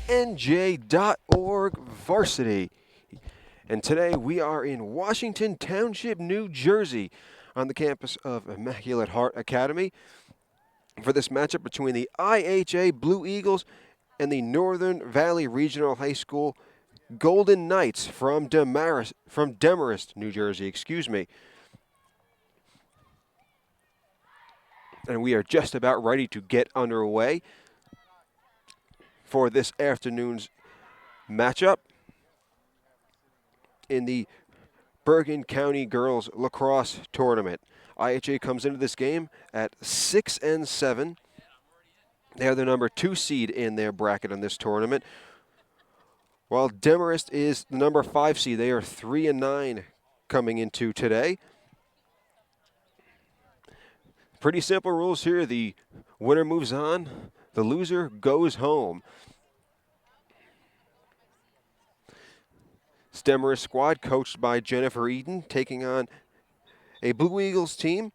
NJ.org Varsity. And today we are in Washington Township, New Jersey, on the campus of Immaculate Heart Academy for this matchup between the IHA Blue Eagles and the Northern Valley Regional High School Golden Knights from Demarest, New Jersey, excuse me. And we are just about ready to get underway for this afternoon's matchup in the Bergen County Girls Lacrosse Tournament. IHA comes into this game at 6-7. They are the number 2 seed in their bracket in this tournament, while Demarest is the number 5 seed. They are 3-9 coming into today. Pretty simple rules here. The winner moves on. The loser goes home. Demarest squad coached by Jennifer Eden, taking on a Blue Eagles team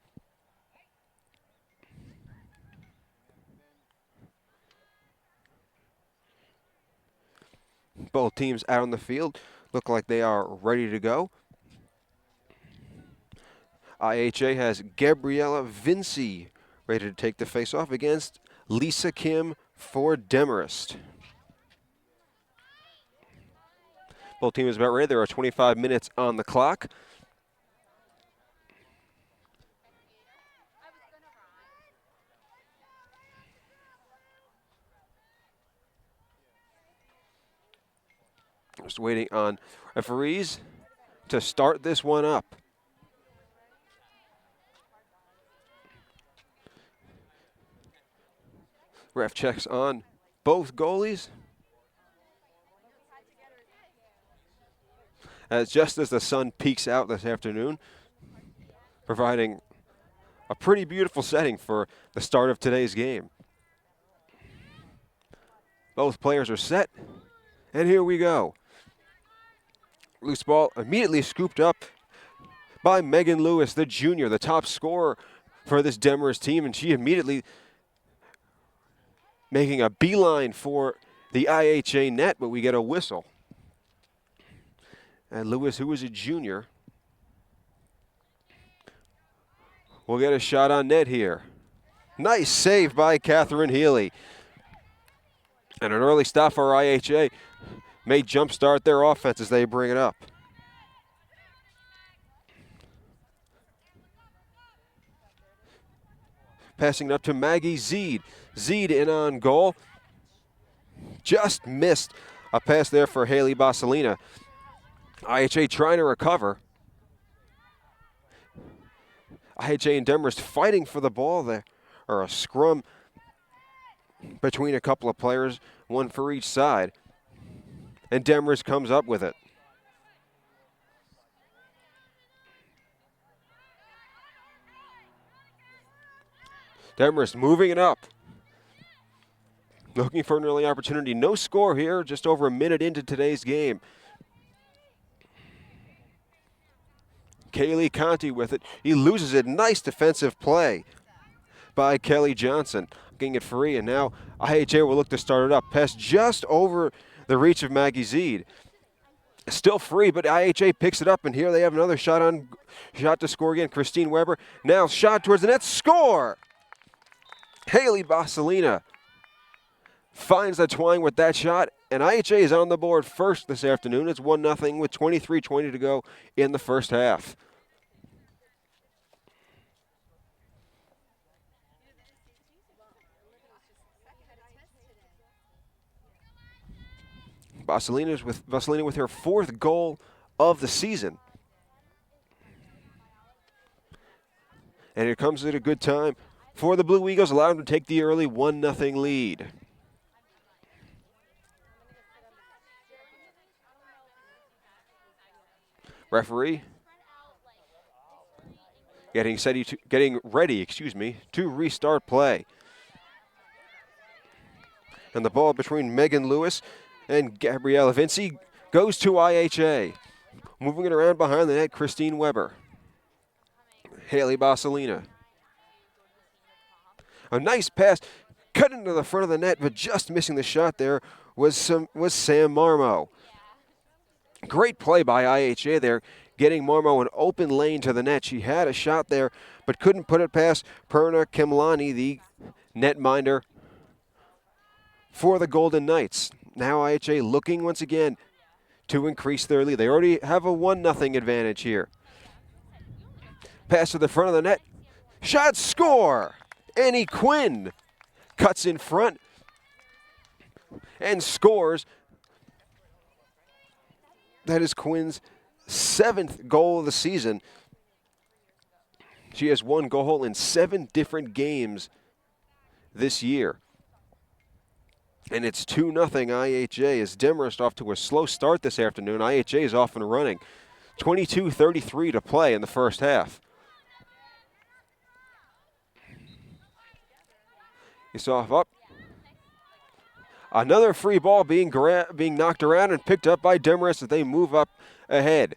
both teams out on the field look like they are ready to go. IHA has Gabriella Vinci ready to take the face-off against Lisa Kim for Demarest. Both teams about ready. There are 25 minutes on the clock. Just waiting on referees to start this one up. Ref checks on both goalies. Just as the sun peeks out this afternoon, providing a pretty beautiful setting for the start of today's game. Both players are set, and here we go. Loose ball immediately scooped up by Megan Lewis, the junior, the top scorer for this Demarest team, and she immediately making a beeline for the IHA net, but we get a whistle. And Lewis, who is a junior, will get a shot on net here. Nice save by Catherine Healy. And an early stop for IHA may jumpstart their offense as they bring it up. Passing it up to Maggie Zeed. Zeed in on goal. Just missed a pass there for Haley Basalina. IHA trying to recover. IHA and Demarest fighting for the ball there, or a scrum between a couple of players, one for each side. And Demarest comes up with it. Demarest moving it up. Looking for an early opportunity. No score here, just over a minute into today's game. Kaylee Conti with it. He loses it. Nice defensive play by Kelly Johnson. Getting it free, and now IHA will look to start it up. Pass just over the reach of Maggie Zeed. Still free, but IHA picks it up, and here they have another shot to score again. Christine Weber. Now shot towards the net. Score! Haley Basalina finds the twine with that shot, and IHA is on the board first this afternoon. It's 1-0 with 23:20 to go in the first half. Basalina with her 4th goal of the season. And it comes at a good time for the Blue Eagles, allowing them to take the early 1-0 lead. Referee getting ready to restart play. And the ball between Megan Lewis and Gabriella Vinci goes to IHA. Moving it around behind the net, Christine Weber. Haley Basalina. A nice pass cut into the front of the net, but just missing the shot there was Sam Marmo. Great play by IHA there, getting Marmo an open lane to the net. She had a shot there, but couldn't put it past Perna Kimlani, the netminder for the Golden Knights. Now IHA looking once again to increase their lead. They already have a 1-0 advantage here. Pass to the front of the net. Shot, score! Annie Quinn cuts in front and scores. That is Quinn's 7th goal of the season. She has 1 goal in 7 different games this year. And it's 2-0 IHA as Demarest off to a slow start this afternoon. IHA is off and running. 22:33 to play in the first half. It's off up. Another free ball being knocked around and picked up by Demarest as they move up ahead.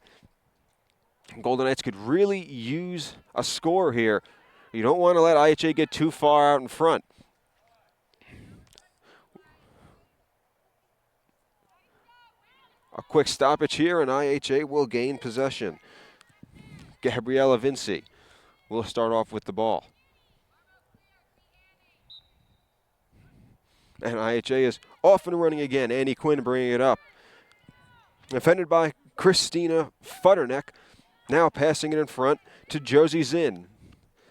Golden Knights could really use a score here. You don't want to let IHA get too far out in front. A quick stoppage here and IHA will gain possession. Gabriella Vinci will start off with the ball. And IHA is off and running again. Annie Quinn bringing it up. Defended by Christina Futterneck. Now passing it in front to Josie Zinn.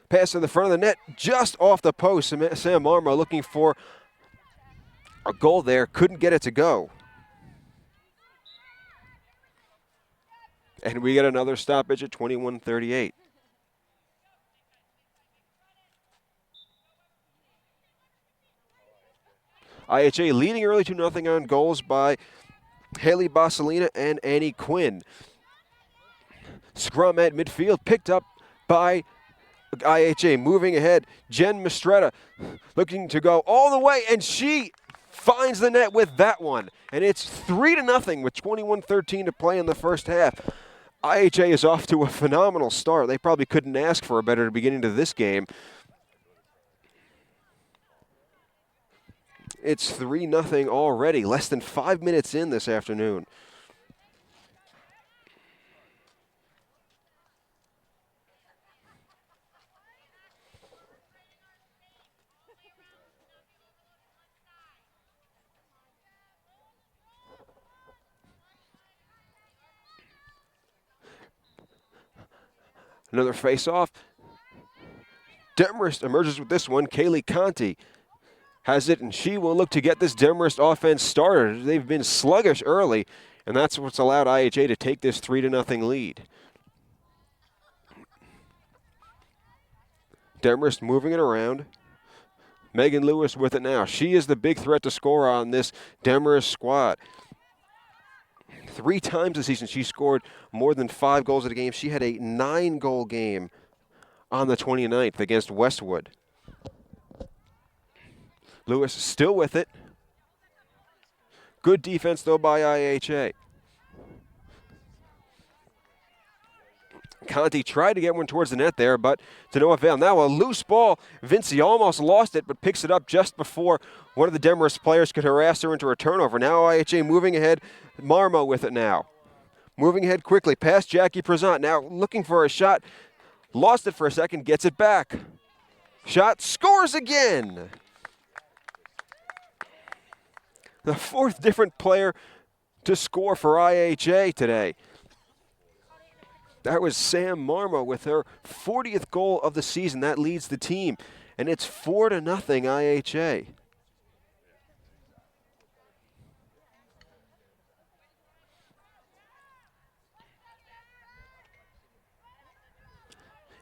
Pass to the front of the net, just off the post. Sam Marmo looking for a goal there. Couldn't get it to go. And we get another stoppage at 21:38. IHA leading early 2-0 on goals by Haley Basalina and Annie Quinn. Scrum at midfield picked up by IHA. Moving ahead, Jen Mistretta looking to go all the way, and she finds the net with that one. And it's 3-0 with 21:13 to play in the first half. IHA is off to a phenomenal start. They probably couldn't ask for a better beginning to this game. It's 3-0 already, less than 5 minutes in this afternoon. Another face-off. Demarest emerges with this one. Kaylee Conti has it, and she will look to get this Demarest offense started. They've been sluggish early, and that's what's allowed IHA to take this 3-0 lead. Demarest moving it around. Megan Lewis with it now. She is the big threat to score on this Demarest squad. 3 times this season she scored more than 5 goals in a game. She had a 9-goal game on the 29th against Westwood. Lewis still with it. Good defense, though, by IHA. Conti tried to get one towards the net there, but to no avail. Now a loose ball. Vinci almost lost it, but picks it up just before one of the Demarest players could harass her into a turnover. Now IHA moving ahead. Marmo with it now. Moving ahead quickly past Jackie Prezant. Now looking for a shot. Lost it for a second, gets it back. Shot, scores again. The 4th different player to score for IHA today. That was Sam Marmo with her 40th goal of the season. That leads the team, and it's 4-0 IHA.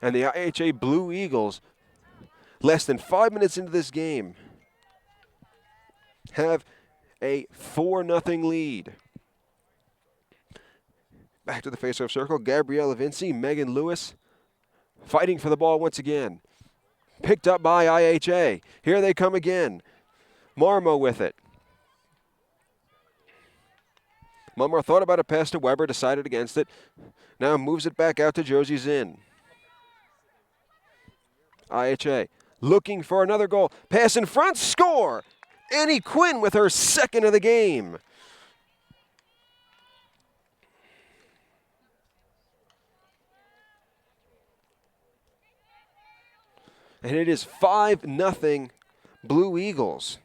And the IHA Blue Eagles, less than 5 minutes into this game, have a 4-0 lead. Back to the faceoff circle. Gabriella Vinci, Megan Lewis fighting for the ball once again. Picked up by IHA. Here they come again. Marmo with it. Mummer thought about a pass to Weber, decided against it. Now moves it back out to Josie Zinn. IHA looking for another goal. Pass in front, score! Annie Quinn with her second of the game. And it is 5-0 Blue Eagles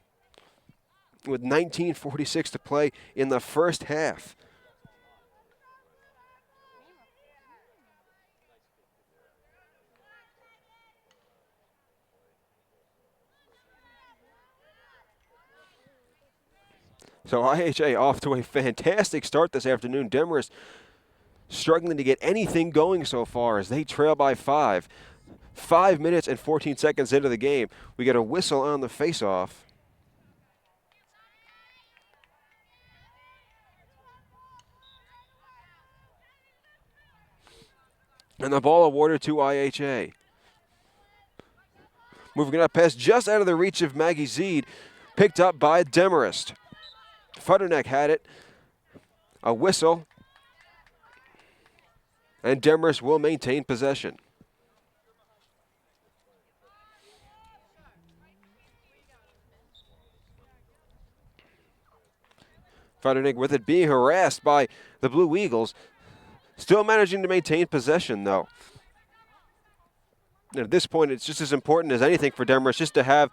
with 19:46 to play in the first half. So IHA off to a fantastic start this afternoon. Demarest struggling to get anything going so far as they trail by 5. 5 minutes and 14 seconds into the game, we get a whistle on the faceoff. And the ball awarded to IHA. Moving it up past just out of the reach of Maggie Zeed, picked up by Demarest. Futterneck had it. A whistle. And Demarest will maintain possession. Futterneck with it being harassed by the Blue Eagles. Still managing to maintain possession, though. And at this point, it's just as important as anything for Demarest just to have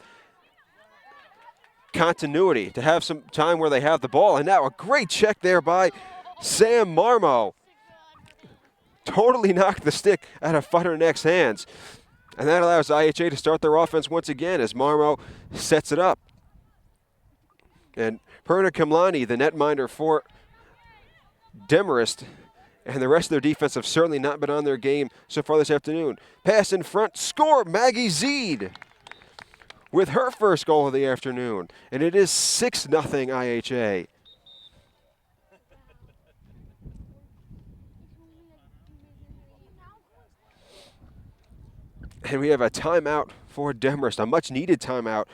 continuity, to have some time where they have the ball. And now a great check there by Sam Marmo. Totally knocked the stick out of Futterneck's hands. And that allows IHA to start their offense once again as Marmo sets it up. And Perna Kamlani, the netminder for Demarest, and the rest of their defense have certainly not been on their game so far this afternoon. Pass in front, score, Maggie Zeed with her first goal of the afternoon. And it is 6-0 IHA. And we have a timeout for Demarest, a much-needed timeout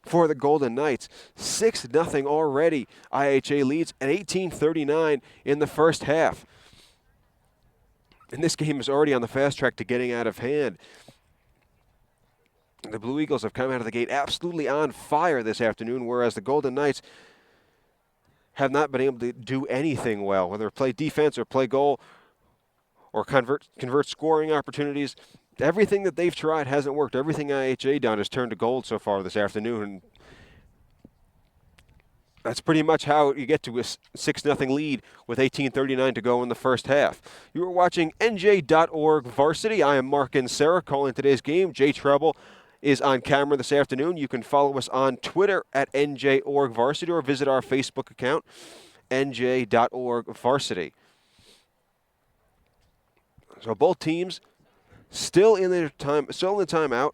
for the Golden Knights. 6-0 already. IHA leads at 18:39 in the first half. And this game is already on the fast track to getting out of hand. The Blue Eagles have come out of the gate absolutely on fire this afternoon, whereas the Golden Knights have not been able to do anything well, whether play defense or play goal or convert scoring opportunities. Everything that they've tried hasn't worked. Everything IHA done has turned to gold so far this afternoon. That's pretty much how you get to a 6-0 lead with 18:39 to go in the first half. You are watching NJ.org Varsity. I am Mark and Sarah calling today's game. Jay Treble is on camera this afternoon. You can follow us on Twitter at NJ.org Varsity or visit our Facebook account, NJ.org Varsity. So both teams still in the timeout.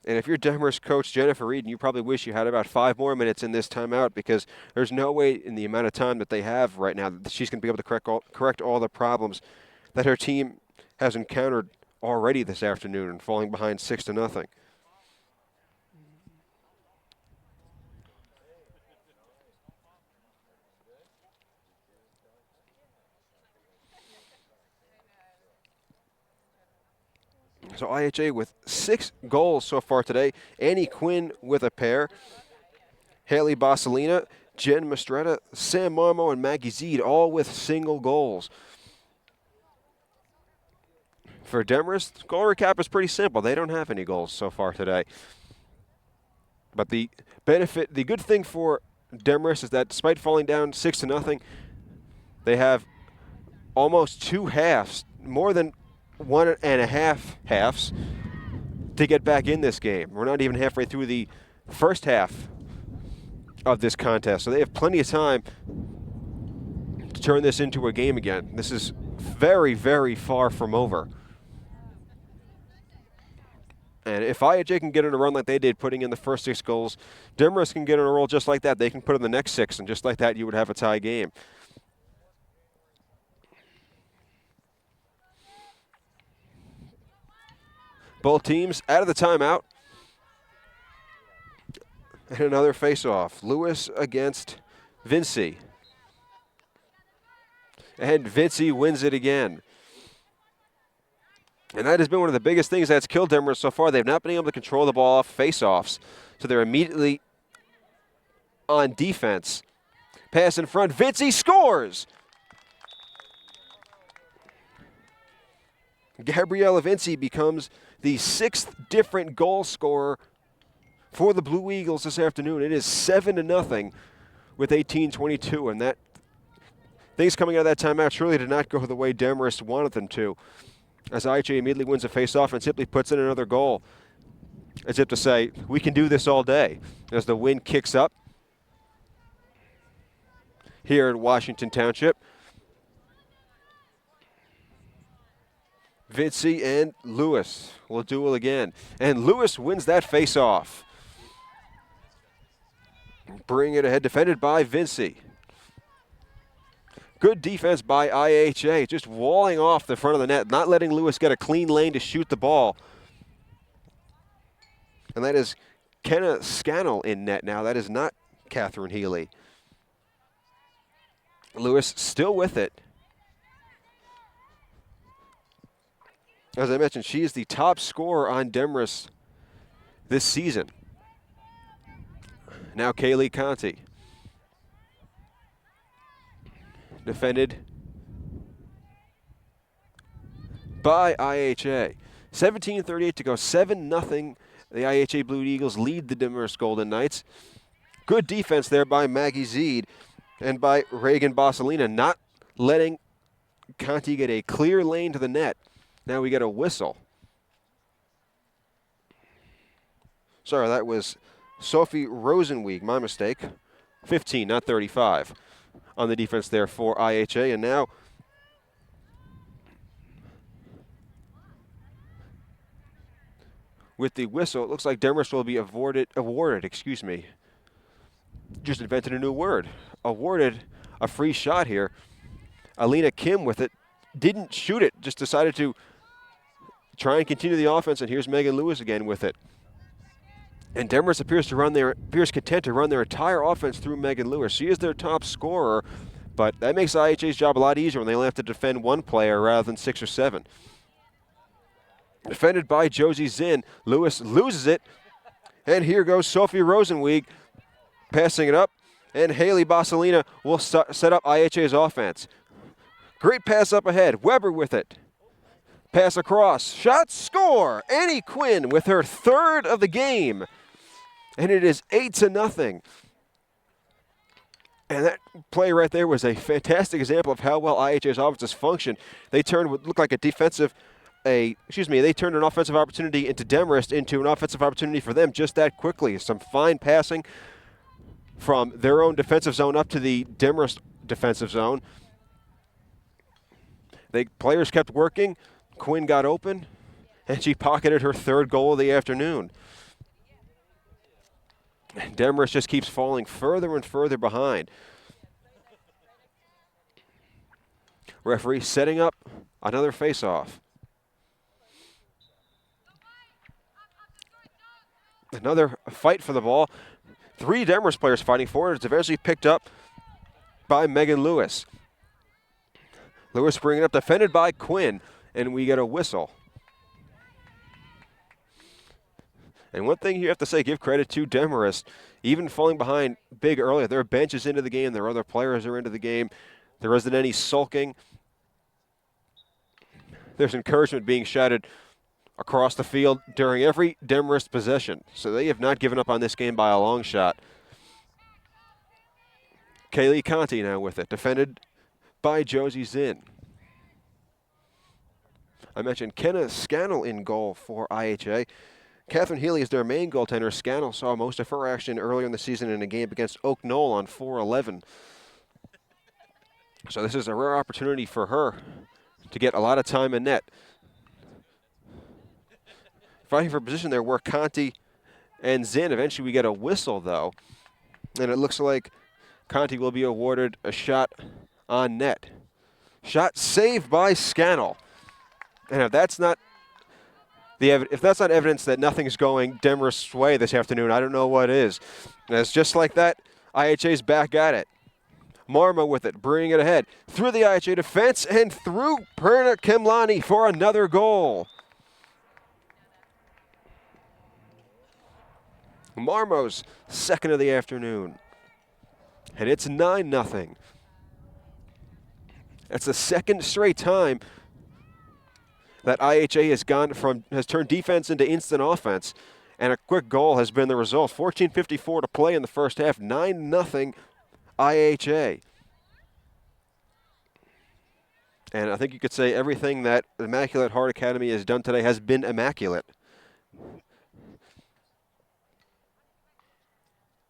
And if you're Demarest coach Jennifer Reed, you probably wish you had about 5 more minutes in this timeout, because there's no way in the amount of time that they have right now that she's going to be able to correct all the problems that her team has encountered already this afternoon and falling behind 6-0. So IHA with 6 goals so far today. Annie Quinn with a pair. Haley Bosselina, Jen Mastretta, Sam Marmo, and Maggie Zeed all with single goals. For Demarest, goal recap is pretty simple. They don't have any goals so far today. But the good thing for Demarest is that despite falling down 6-0, they have almost 2 halves, more than 1.5 halves to get back in this game. We're not even halfway through the first half of this contest, so they have plenty of time to turn this into a game again. This is very, very far from over. And if IHA can get on a run like they did, putting in the first 6 goals, Demarest can get on a roll just like that. They can put in the next 6, and just like that, you would have a tie game. Both teams out of the timeout. And another face-off. Lewis against Vinci. And Vinci wins it again. And that has been one of the biggest things that's killed Demarest so far. They've not been able to control the ball off face-offs. So they're immediately on defense. Pass in front. Vinci scores! Gabriella Vinci becomes the 6th different goal scorer for the Blue Eagles this afternoon. It is 7-0 with 18:22, and that things coming out of that timeout surely did not go the way Demarest wanted them to, as IHA immediately wins a face-off and simply puts in another goal, as if to say, we can do this all day, as the wind kicks up here in Washington Township. Vinci and Lewis will duel again. And Lewis wins that face-off. Bring it ahead, defended by Vinci. Good defense by IHA, just walling off the front of the net, not letting Lewis get a clean lane to shoot the ball. And that is Kenna Scannell in net now. That is not Catherine Healy. Lewis still with it. As I mentioned, she is the top scorer on Demarest this season. Now Kaylee Conti. Defended by IHA. 17:38 to go, 7-0. The IHA Blue Eagles lead the Demarest Golden Knights. Good defense there by Maggie Zeed and by Reagan Bosselina, not letting Conti get a clear lane to the net. Now we get a whistle. Sorry, that was Sophie Rosenweig, my mistake. 15, not 35 on the defense there for IHA. And now with the whistle, it looks like Demarest will be awarded, just invented a new word, awarded a free shot here. Alina Kim with it, didn't shoot it, just decided to try and continue the offense, and here's Megan Lewis again with it. And Demarest appears content to run their entire offense through Megan Lewis. She is their top scorer, but that makes IHA's job a lot easier when they only have to defend one player rather than 6 or 7. Defended by Josie Zinn. Lewis loses it, and here goes Sophie Rosenweig passing it up, and Haley Bosselina will set up IHA's offense. Great pass up ahead. Weber with it. Pass across. Shot, score! Annie Quinn with her 3rd of the game. And it is 8-0. And that play right there was a fantastic example of how well IHA's offenses function. They turned what looked like they turned an offensive opportunity into Demarest into an offensive opportunity for them just that quickly. Some fine passing from their own defensive zone up to the Demarest defensive zone. The players kept working. Quinn got open, and she pocketed her 3rd goal of the afternoon. And Demarest just keeps falling further and further behind. Referee setting up another face-off. Another fight for the ball. 3 Demarest players fighting for it. It's eventually picked up by Megan Lewis. Lewis bringing it up, defended by Quinn, and we get a whistle. And one thing you have to say, give credit to Demarest. Even falling behind big early, their bench is into the game, their other players are into the game. There isn't any sulking. There's encouragement being shouted across the field during every Demarest possession. So they have not given up on this game by a long shot. Kaylee Conti now with it, defended by Josie Zinn. I mentioned Kenna Scannell in goal for IHA. Catherine Healy is their main goaltender. Scannell saw most of her action earlier in the season in a game against Oak Knoll on 4/11. So this is a rare opportunity for her to get a lot of time in net. Fighting for position there were Conti and Zinn. Eventually we get a whistle, though. And it looks like Conti will be awarded a shot on net. Shot saved by Scannell. And if that's not evidence that nothing's going Demarest's way this afternoon, I don't know what is. And it's just like that, IHA's back at it. Marma with it, bringing it ahead. Through the IHA defense and through Perna Kemlani for another goal. Marmo's second of the afternoon. And it's 9-0. That's the second straight time that IHA has turned defense into instant offense, and a quick goal has been the result. 14:54 to play in the first half, 9-0 IHA. And I think you could say everything that Immaculate Heart Academy has done today has been immaculate.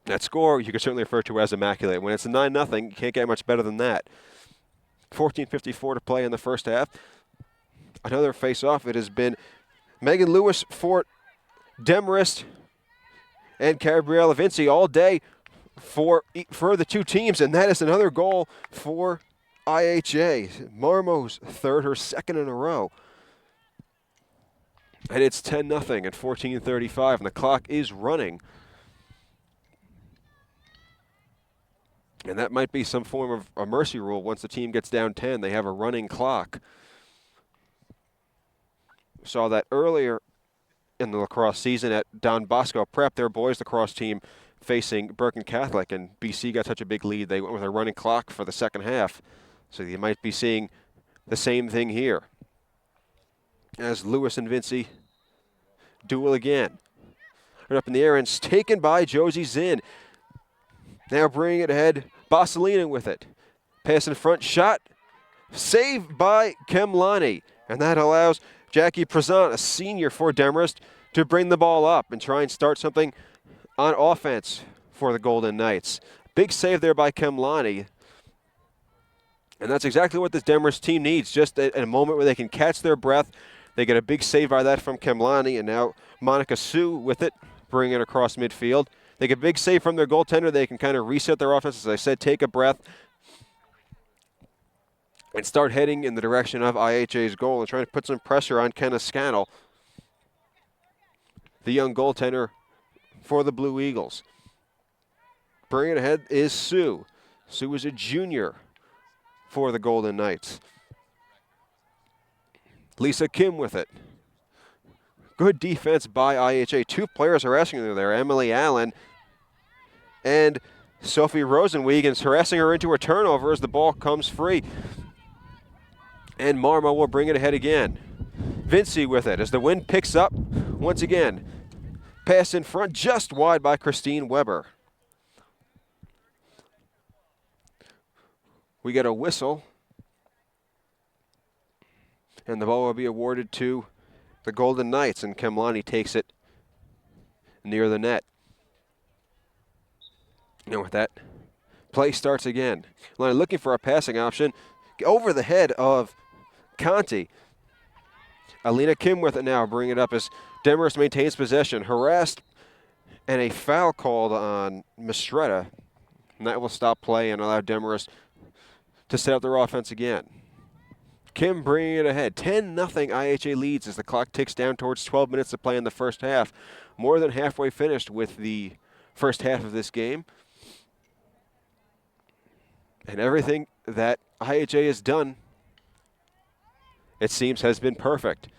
That score you could certainly refer to as immaculate. When it's a 9-0, you can't get much better than that. 14:54 to play in the first half. Another face-off. It has been Megan Lewis for Demarest and Gabriella Vinci all day for the two teams, and that is another goal for IHA. Marmo's third, her second in a row. And it's 10-0 at 14:35, and the clock is running. And that might be some form of a mercy rule. Once the team gets down 10, they have a running clock. Saw that earlier in the lacrosse season at Don Bosco Prep, their boys lacrosse team facing Bergen Catholic, and BC got such a big lead they went with a running clock for the second half. So you might be seeing the same thing here as Lewis and Vinci duel again. Right up in the air, and it's taken by Josie Zinn. Now bringing it ahead, Basilina with it. Pass in front, shot, saved by Kemlani. And that allows Jackie Prezant, a senior for Demarest, to bring the ball up and try and start something on offense for the Golden Knights. Big save there by Kemlani. And that's exactly what this Demarest team needs, just a moment where they can catch their breath. They get a big save by that from Kemlani, and now Monica Sue with it, bringing it across midfield. They get a big save from their goaltender. They can kind of reset their offense, as I said, take a breath, and start heading in the direction of IHA's goal and trying to put some pressure on Kenna Scannell, the young goaltender for the Blue Eagles. Bringing it ahead is Sue. Sue is a junior for the Golden Knights. Lisa Kim with it. Good defense by IHA. Two players harassing her there, Emily Allen and Sophie Rosenwegens, harassing her into a turnover as the ball comes free. And Marmo will bring it ahead again. Vinci with it as the wind picks up once again. Pass in front, just wide by Christine Weber. We get a whistle, and the ball will be awarded to the Golden Knights, and Kemlani takes it near the net. And with that, play starts again. Looking for a passing option over the head of Conti. Alina Kim with it now, bring it up as Demarest maintains possession. Harassed, and a foul called on Mistretta. And that will stop play and allow Demarest to set up their offense again. Kim bringing it ahead. 10-0 IHA leads as the clock ticks down towards 12 minutes to play in the first half. More than halfway finished with the first half of this game. And everything that IHA has done, it seems, has been perfect.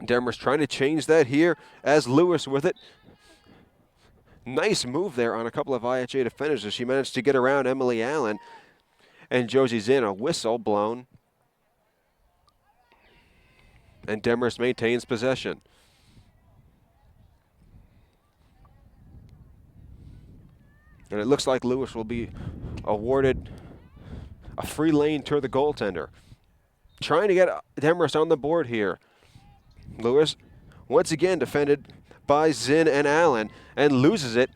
Demarest trying to change that here as Lewis with it. Nice move there on a couple of IHA defenders as she managed to get around Emily Allen and Josie Zinn. A whistle blown. And Demarest maintains possession. And it looks like Lewis will be awarded a free lane to the goaltender. Trying to get Demarest on the board here. Lewis, once again defended by Zinn and Allen, and loses it.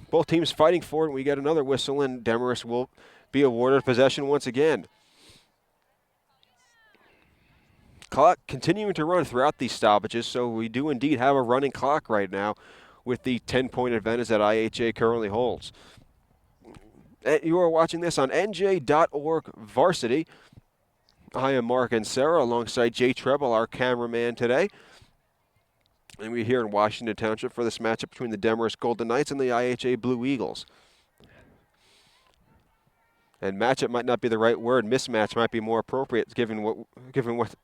Both teams fighting for it, and we get another whistle, and Demarest will be awarded possession once again. Clock continuing to run throughout these stoppages, so we do indeed have a running clock right now with the 10-point advantage that IHA currently holds. And you are watching this on NJ.org Varsity. I am Mark and Sarah alongside Jay Treble, our cameraman today. And we're here in Washington Township for this matchup between the Demarest Golden Knights and the IHA Blue Eagles. And matchup might not be the right word. Mismatch might be more appropriate given what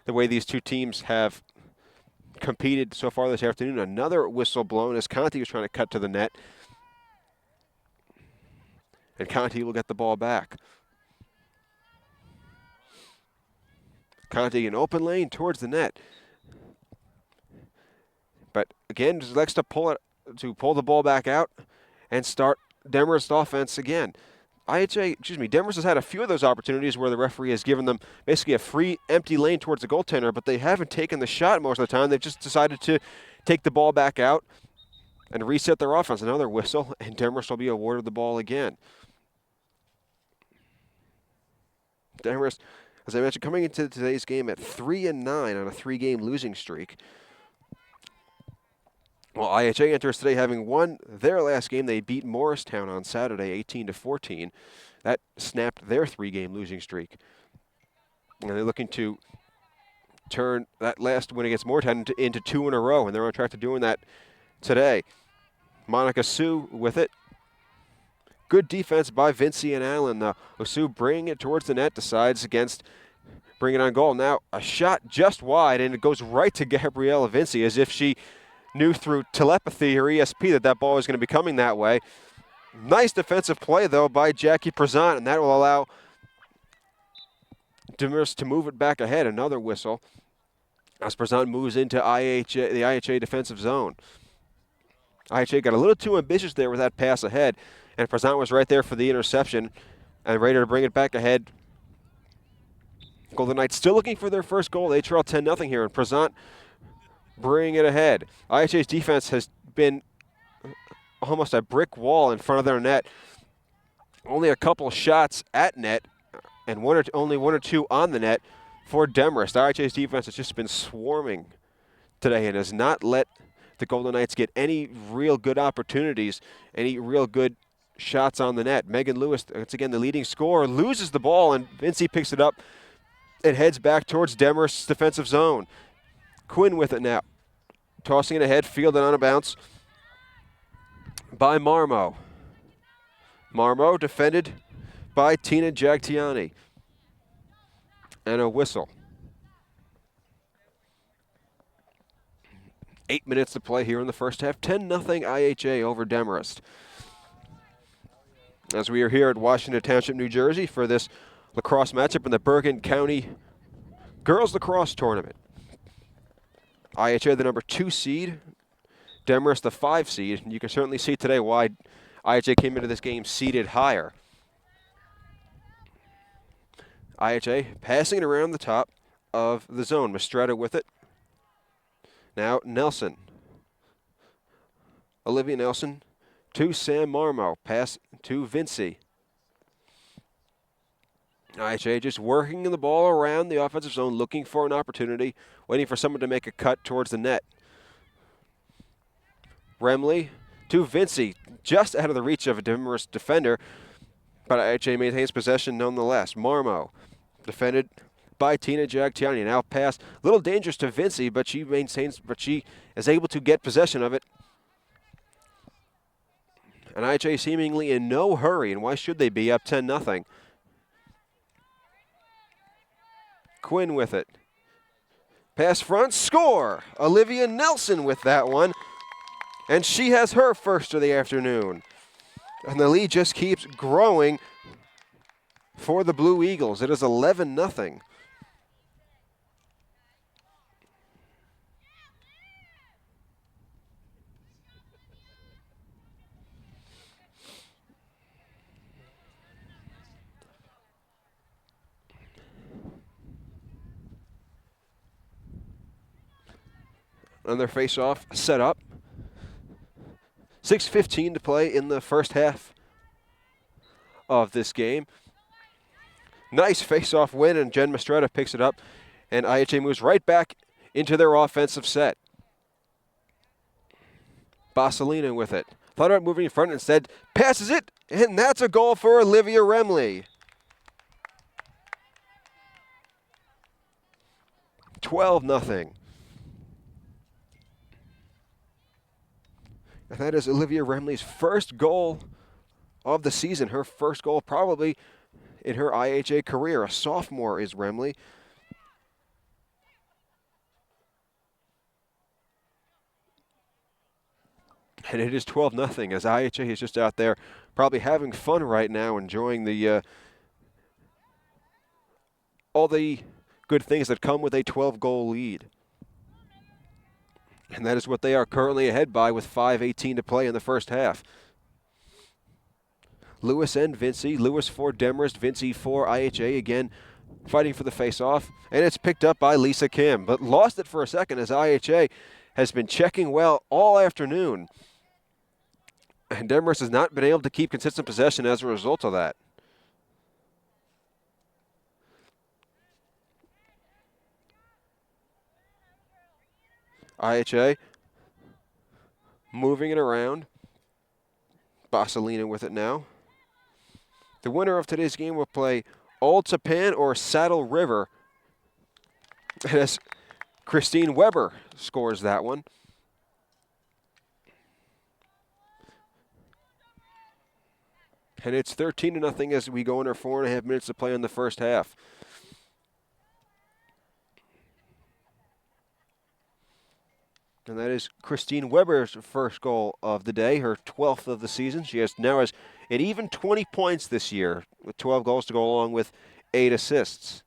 the way these two teams have competed so far this afternoon. Another whistle blown as Conti was trying to cut to the net. And Conti will get the ball back. Conti in open lane towards the net. But again, just likes to pull the ball back out and start Demarest offense again. Demarest has had a few of those opportunities where the referee has given them basically a free, empty lane towards the goaltender, but they haven't taken the shot most of the time. They've just decided to take the ball back out and reset their offense. Another whistle, and Demarest will be awarded the ball again. Demarest, as I mentioned, coming into today's game at 3-9 on a 3-game losing streak. Well, IHA enters today having won their last game. They beat Morristown on Saturday, 18-14. That snapped their 3-game losing streak. And they're looking to turn that last win against Morristown into 2 in a row, and they're on track to doing that today. Monica Sue with it. Good defense by Vinci and Allen. Osu bringing it towards the net, decides against bringing it on goal. Now a shot just wide, and it goes right to Gabriella Vinci as if she knew through telepathy or ESP that ball was going to be coming that way. Nice defensive play, though, by Jackie Prezant, and that will allow Demarest to move it back ahead. Another whistle as Prezant moves into the IHA defensive zone. IHA got a little too ambitious there with that pass ahead, and Prezant was right there for the interception and ready to bring it back ahead. Golden Knights still looking for their first goal. They trail 10-0 here, and Prezant bring it ahead. IHA's defense has been almost a brick wall in front of their net. Only a couple shots at net and only one or two on the net for Demarest. IHA's defense has just been swarming today and has not let the Golden Knights get any real good opportunities, any real good shots on the net. Megan Lewis, once again the leading scorer, loses the ball, and Vinci picks it up and heads back towards Demarest's defensive zone. Quinn with it now. Tossing it ahead, fielded on a bounce by Marmo. Marmo defended by Tina Jagtiani. And a whistle. 8 minutes to play here in the first half. 10-0 IHA over Demarest. As we are here at Washington Township, New Jersey for this lacrosse matchup in the Bergen County Girls Lacrosse Tournament. IHA the number 2 seed, Demarest the 5 seed. You can certainly see today why IHA came into this game seeded higher. IHA passing it around the top of the zone. Mistretta with it. Now Nelson. Olivia Nelson to Sam Marmo. Pass to Vinci. IHA just working the ball around the offensive zone, looking for an opportunity, waiting for someone to make a cut towards the net. Remley to Vinci, just out of the reach of a Demarest defender, but IHA maintains possession nonetheless. Marmo defended by Tina Jagtiani. Now pass, a little dangerous to Vinci, but she is able to get possession of it. And IHA seemingly in no hurry, and why should they be, up 10-0. Quinn with it. Pass front, score! Olivia Nelson with that one. And she has her first of the afternoon. And the lead just keeps growing for the Blue Eagles. It is 11-0. Another face-off set up. 6:15 to play in the first half of this game. Nice face-off win, and Jen Mistretta picks it up, and IHA moves right back into their offensive set. Basilina with it. Thought about moving in front, instead passes it, and that's a goal for Olivia Remley. 12-0. And that is Olivia Remley's first goal of the season. Her first goal probably in her IHA career. A sophomore is Remley. And it is 12-0 as IHA is just out there probably having fun right now, enjoying the all the good things that come with a 12-goal lead. And that is what they are currently ahead by with 5:18 to play in the first half. Lewis and Vinci. Lewis for Demarest, Vinci for IHA again fighting for the face-off. And it's picked up by Lisa Kim, but lost it for a second as IHA has been checking well all afternoon. And Demarest has not been able to keep consistent possession as a result of that. IHA moving it around. Basilina with it now. The winner of today's game will play Old Tapan or Saddle River. As Christine Weber scores that one. And it's 13-0 as we go under 4.5 minutes to play in the first half. And that is Christine Weber's first goal of the day, her 12th of the season. She now has an even 20 points this year, with 12 goals to go along with 8 assists.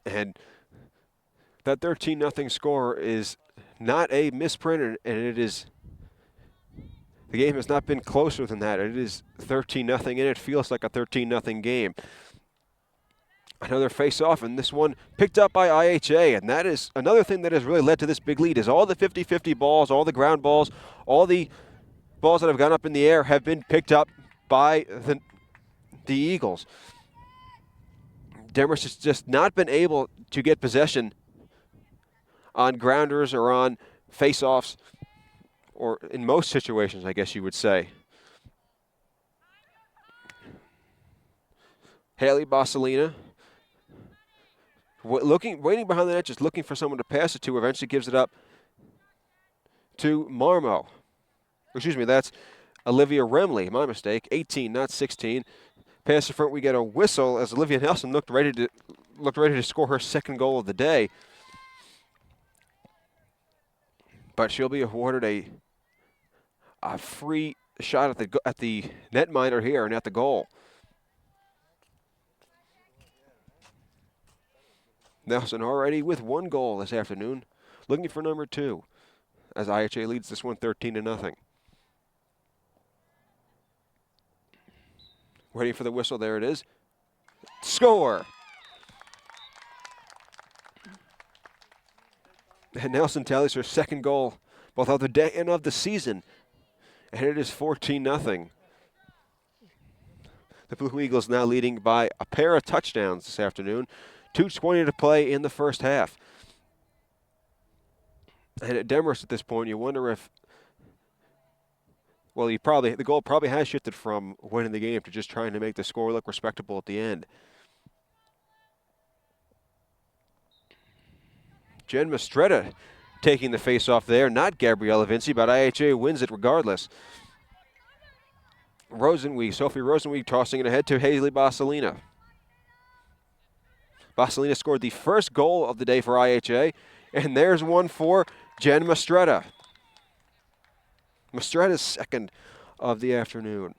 And that 13-0 score is not a misprint, and it is, the game has not been closer than that. It is 13-0, and it feels like a 13-0 game. Another face-off, and this one picked up by IHA, and that is another thing that has really led to this big lead, is all the 50-50 balls, all the ground balls, all the balls that have gone up in the air have been picked up by the Eagles. Demarest has just not been able to get possession on grounders or on face-offs, or in most situations, I guess you would say. Haley Basilina waiting behind the net, just looking for someone to pass it to. Eventually gives it up to Marmo. Excuse me, that's Olivia Remley. My mistake. 18, not 16. Pass in front. We get a whistle as Olivia Nelson looked ready to score her second goal of the day. But she'll be awarded a free shot at the netminder here and at the goal. Nelson already with 1 goal this afternoon, looking for number 2, as IHA leads this one 13-0. Waiting for the whistle, there it is. Score! And Nelson tallies her second goal, both of the day and of the season, and it is 14-0. The Blue Eagles now leading by a pair of touchdowns this afternoon. 2:20 to play in the first half. And at Demarest at this point, you wonder if, well, the goal probably has shifted from winning the game to just trying to make the score look respectable at the end. Jen Mastretta taking the face-off there, not Gabriella Vinci, but IHA wins it regardless. Sophie Rosenweig tossing it ahead to Haley Basilina. Basilina scored the first goal of the day for IHA, and there's one for Jen Mastretta. Mastretta's second of the afternoon.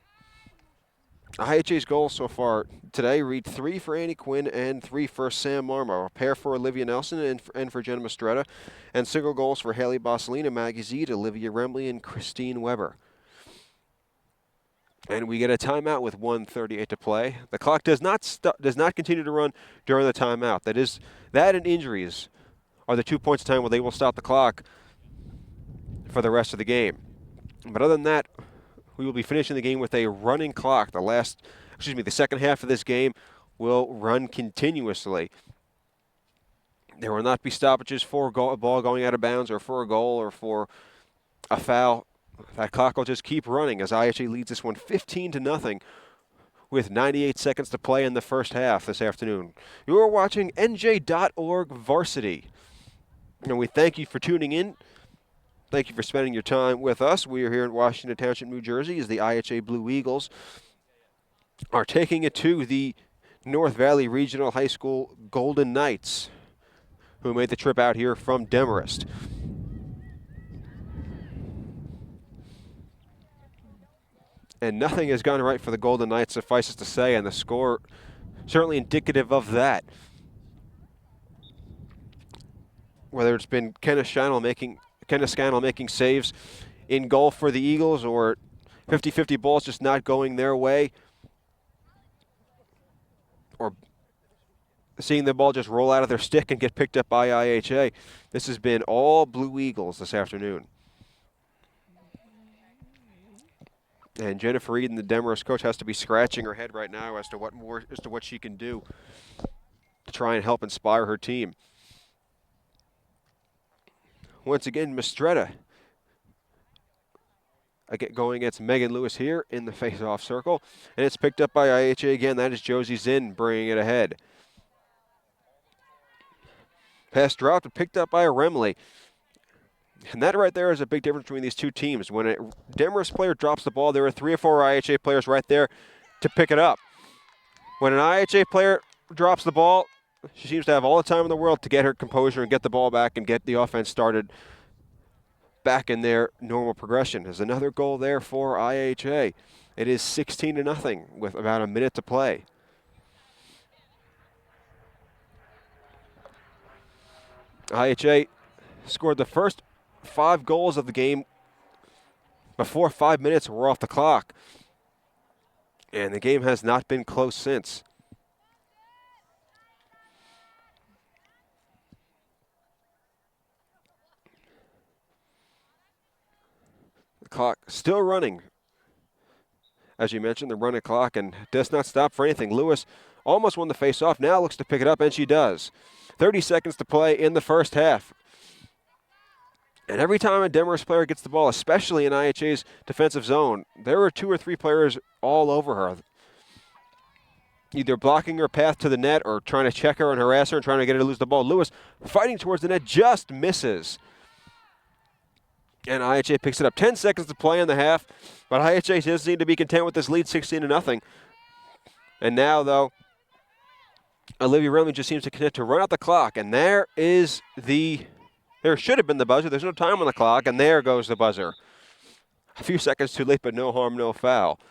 IHA's goals so far today read 3 for Annie Quinn and 3 for Sam Marmo. A pair for Olivia Nelson and for Jen Mastretta, and single goals for Haley Basilina, Maggie Zede, Olivia Remley, and Christine Weber. And we get a timeout with 1:38 to play. The clock does not continue to run during the timeout. That and injuries are the 2 points of time where they will stop the clock for the rest of the game. But other than that, we will be finishing the game with a running clock. The second half of this game will run continuously. There will not be stoppages for a ball going out of bounds or for a goal or for a foul. That clock will just keep running as IHA leads this one 15-0 with 98 seconds to play in the first half this afternoon. You are watching NJ.org Varsity. And we thank you for tuning in. Thank you for spending your time with us. We are here in Washington Township, New Jersey, as the IHA Blue Eagles are taking it to the North Valley Regional High School Golden Knights who made the trip out here from Demarest. And nothing has gone right for the Golden Knights, suffices to say, and the score certainly indicative of that. Whether it's been Kenneth Scannell making saves in goal for the Eagles, or 50-50 balls just not going their way, or seeing the ball just roll out of their stick and get picked up by IHA. This has been all Blue Eagles this afternoon. And Jennifer Eden, the Demarest coach, has to be scratching her head right now as to what she can do to try and help inspire her team. Once again, Mistretta going against Megan Lewis here in the face-off circle, and it's picked up by IHA again. That is Josie Zinn bringing it ahead. Pass dropped and picked up by a Remley. And that right there is a big difference between these two teams. When a Demarest player drops the ball, there are 3 or 4 IHA players right there to pick it up. When an IHA player drops the ball, she seems to have all the time in the world to get her composure and get the ball back and get the offense started back in their normal progression. There's another goal there for IHA. It is 16-0 with about a minute to play. IHA scored the first 5 goals of the game before 5 minutes were off the clock. And the game has not been close since. The clock still running. As you mentioned, the running clock, and does not stop for anything. Lewis almost won the face-off, now looks to pick it up, and she does. 30 seconds to play in the first half. And every time a Demarest player gets the ball, especially in IHA's defensive zone, there are 2 or 3 players all over her, either blocking her path to the net or trying to check her and harass her and trying to get her to lose the ball. Lewis fighting towards the net, just misses. And IHA picks it up. 10 seconds to play in the half, but IHA does seem to be content with this lead, 16-0. And now, though, Olivia Remley just seems to continue to run out the clock, and there should have been the buzzer. There's no time on the clock, and there goes the buzzer. A few seconds too late, but no harm, no foul,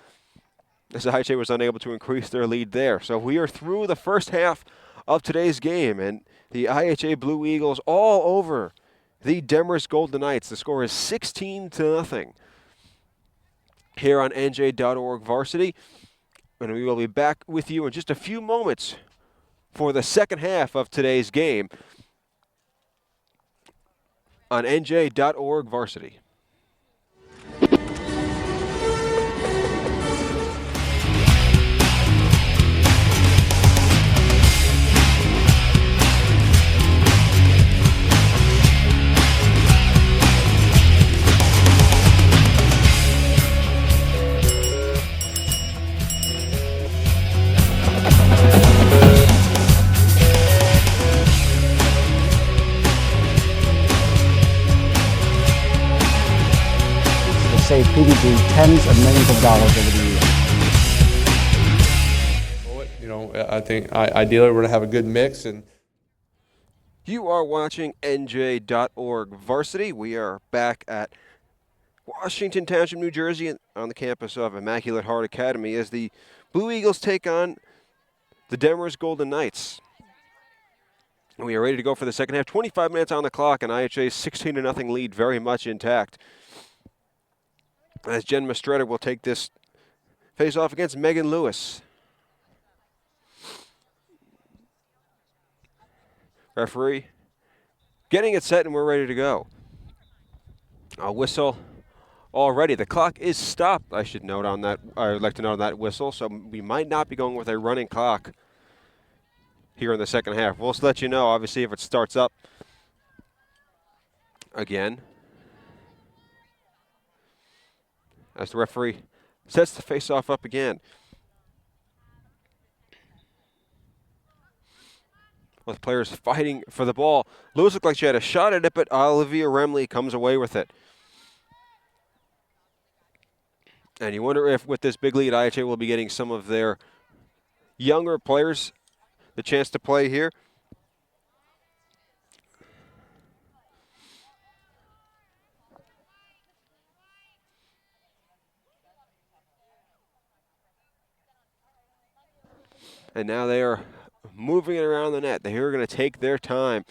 as IHA was unable to increase their lead there. So we are through the first half of today's game, and the IHA Blue Eagles all over the Demarest Golden Knights. The score is 16-0 here on NJ.org Varsity. And we will be back with you in just a few moments for the second half of today's game on NJ.org Varsity. Save PDG tens of millions of dollars over the years. You know, I think ideally we're going to have a good mix. And you are watching NJ.org Varsity. We are back at Washington Township, New Jersey, on the campus of Immaculate Heart Academy as the Blue Eagles take on the Demarest Golden Knights. We are ready to go for the second half. 25 minutes on the clock, and IHA's 16-0 lead very much intact, as Jen Mistretta will take this face-off against Megan Lewis. Referee getting it set, and we're ready to go. A whistle already. The clock is stopped, I should note on that. I would like to note on that whistle, so we might not be going with a running clock here in the second half. We'll just let you know, obviously, if it starts up again, as the referee sets the face-off up again. With players fighting for the ball. Lewis looked like she had a shot at it, but Olivia Remley comes away with it. And you wonder if with this big lead, IHA will be getting some of their younger players the chance to play here. And now they are moving it around the net. They are going to take their time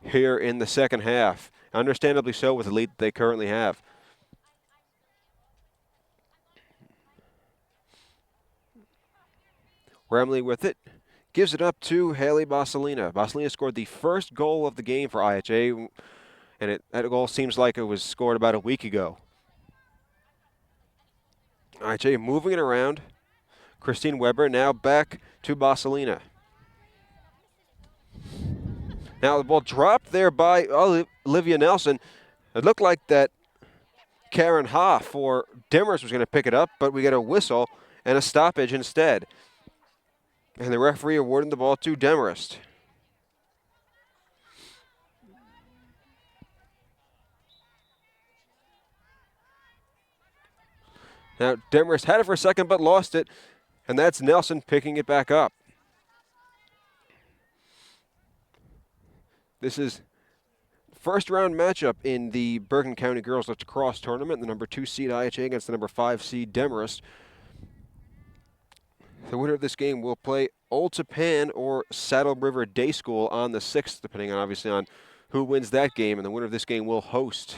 here in the second half. Understandably so with the lead that they currently have. Remley with it. Gives it up to Haley Basalina. Basalina scored the first goal of the game for IHA, and that goal seems like it was scored about a week ago. IHA moving it around. Christine Weber now back to Basalina. Now the ball dropped there by Olivia Nelson. It looked like that Karen Ha for Demarest was going to pick it up, but we get a whistle and a stoppage instead. And the referee awarding the ball to Demarest. Now Demarest had it for a second but lost it, and that's Nelson picking it back up. This is first round matchup in the Bergen County Girls Lacrosse Tournament. The number 2 seed IHA against the number 5 seed Demarest. The winner of this game will play Old Penn or Saddle River Day School on the 6th, depending on obviously on who wins that game. And the winner of this game will host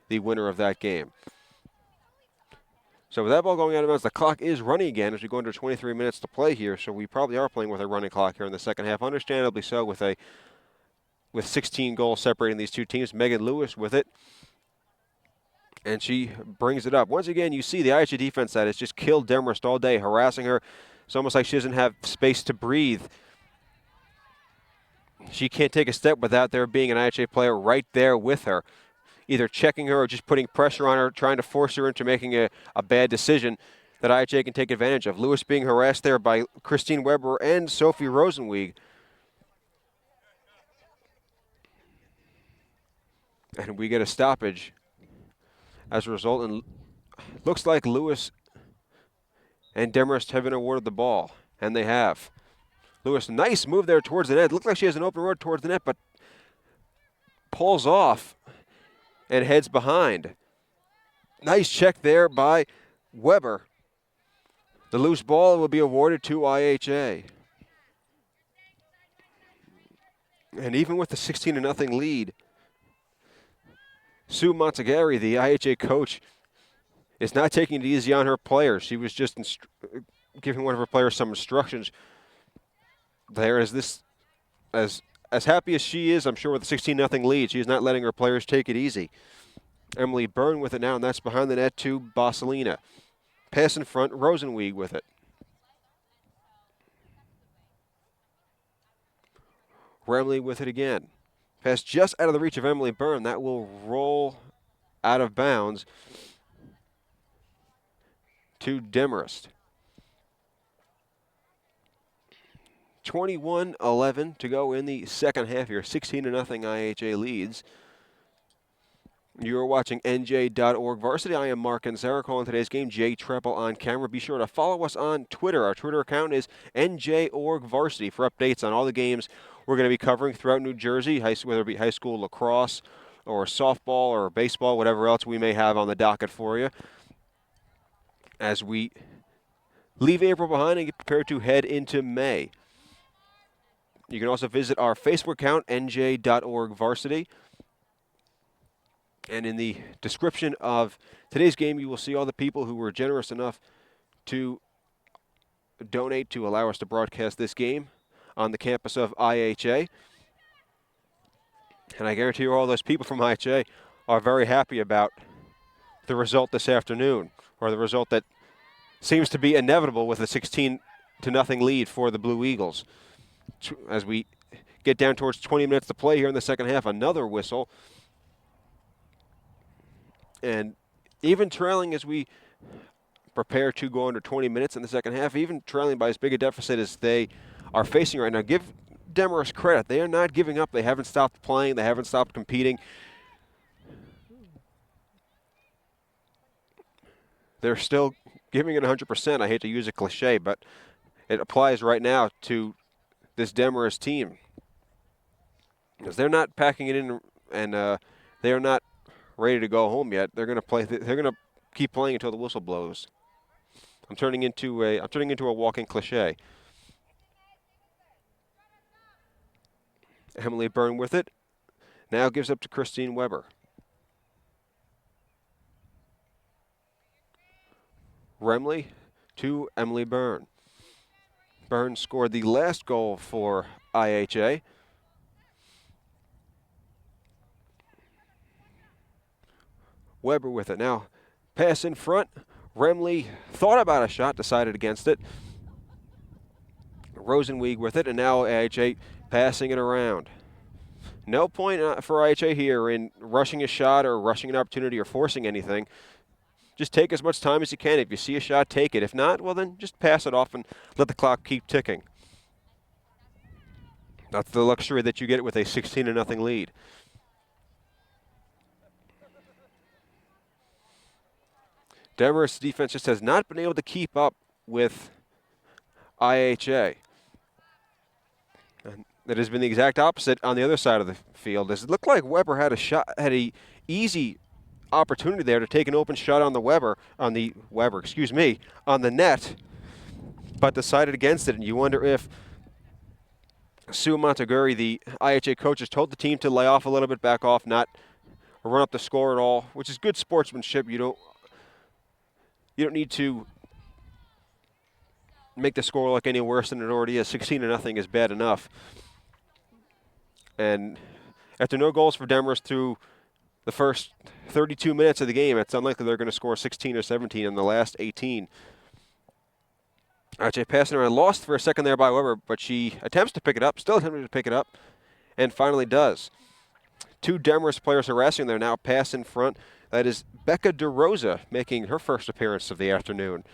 the winner of that game. So with that ball going out of bounds, the clock is running again as we go under 23 minutes to play here. So we probably are playing with a running clock here in the second half, understandably so, with 16 goals separating these two teams. Megan Lewis with it. And she brings it up. Once again, you see the IHA defense that has just killed Demarest all day, harassing her. It's almost like she doesn't have space to breathe. She can't take a step without there being an IHA player right there with her, either checking her or just putting pressure on her, trying to force her into making a bad decision that IHA can take advantage of. Lewis being harassed there by Christine Weber and Sophie Rosenweig. And we get a stoppage as a result. And looks like Lewis and Demarest have been awarded the ball, and they have. Lewis, nice move there towards the net. Looked like she has an open road towards the net, but pulls off and heads behind. Nice check there by Weber. The loose ball will be awarded to IHA. And even with the 16-0 lead, Sue Montagari, the IHA coach, is not taking it easy on her players. She was just giving one of her players some instructions. There is this, as happy as she is, I'm sure, with the 16-0 lead, she is not letting her players take it easy. Emily Byrne with it now, and that's behind the net to Basalina. Pass in front, Rosenweig with it. Remley with it again. Pass just out of the reach of Emily Byrne. That will roll out of bounds to Demarest. 21-11 to go in the second half here. 16-0 IHA leads. You're watching NJ.org Varsity. I am Mark and Sarah calling today's game. Jay Treble on camera. Be sure to follow us on Twitter. Our Twitter account is NJ.org Varsity for updates on all the games we're going to be covering throughout New Jersey, whether it be high school lacrosse or softball or baseball, whatever else we may have on the docket for you, as we leave April behind and get prepared to head into May. You can also visit our Facebook account, NJ.org Varsity. And in the description of today's game, you will see all the people who were generous enough to donate to allow us to broadcast this game on the campus of IHA. And I guarantee you all those people from IHA are very happy about the result this afternoon, or the result that seems to be inevitable with a 16-0 lead for the Blue Eagles. As we get down towards 20 minutes to play here in the second half, another whistle. And even trailing as we prepare to go under 20 minutes in the second half, even trailing by as big a deficit as they are facing right now, give Demarest credit. They are not giving up. They haven't stopped playing. They haven't stopped competing. They're still giving it 100%. I hate to use a cliche, but it applies right now to this Demarest team, because they're not packing it in, and they are not ready to go home yet. They're going to play. They're going to keep playing until the whistle blows. I'm turning into a walking cliche. Emily Byrne with it. Now gives up to Christine Weber. Remley to Emily Byrne. Byrne scored the last goal for IHA. Weber with it. Now pass in front. Remley thought about a shot, decided against it. Rosenweig with it, and now IHA passing it around. No point for IHA here in rushing a shot or rushing an opportunity or forcing anything. Just take as much time as you can. If you see a shot, take it. If not, well then just pass it off and let the clock keep ticking. That's the luxury that you get with a 16-0 lead. Demarest defense just has not been able to keep up with IHA. And it has been the exact opposite on the other side of the field. It looked like Weber had a easy opportunity there to take an open shot on the net, but decided against it. And you wonder if Sue Montaguri, the IHA coach, has told the team to lay off a little bit, back off, not run up the score at all, which is good sportsmanship. You don't need to make the score look any worse than it already is. 16-0 is bad enough. And after no goals for Demarest through the first 32 minutes of the game, it's unlikely they're going to score 16 or 17 in the last 18. IHA passing around, lost for a second there by Weber, but she attempts to pick it up, still attempting to pick it up, and finally does. Two Demarest players harassing there now, pass in front. That is Becca DeRosa making her first appearance of the afternoon.